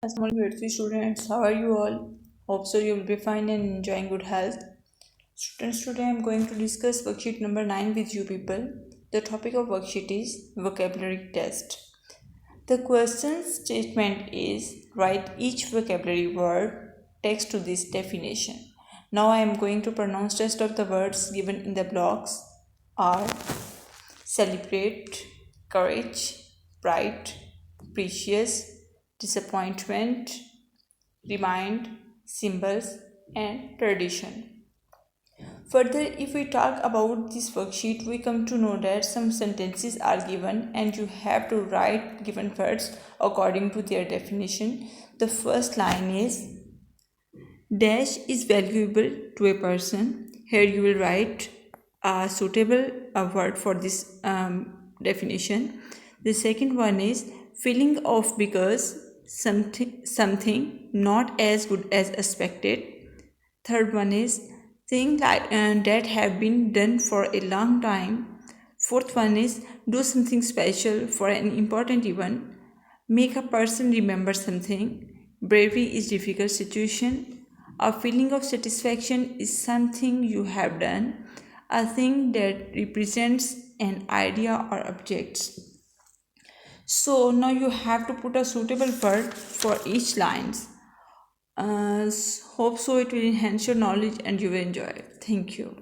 Assalamualaikum beautiful students, how are you all? Hope so you will be fine and enjoying good health. Students, today I am going to discuss worksheet number 9 with you people. The topic of worksheet is vocabulary test. The question statement is write each vocabulary word text to this definition. Now I am going to pronounce rest of the words given in the blocks are celebrate, courage, bright, precious, disappointment, remind, symbols, and tradition. Further, if we talk about this worksheet, we come to know that some sentences are given and you have to write given words according to their definition. The first line is dash is valuable to a person. Here you will write a suitable word for this definition. The second one is feeling of because something not as good as expected. Third one is things that have been done for a long time. Fourth one is do something special for an important event. Make a person remember something. Bravery is difficult situation. A feeling of satisfaction is something you have done. A thing that represents an idea or objects. So now you have to put a suitable word for each lines. Hope so it will enhance your knowledge and you will enjoy it. Thank you.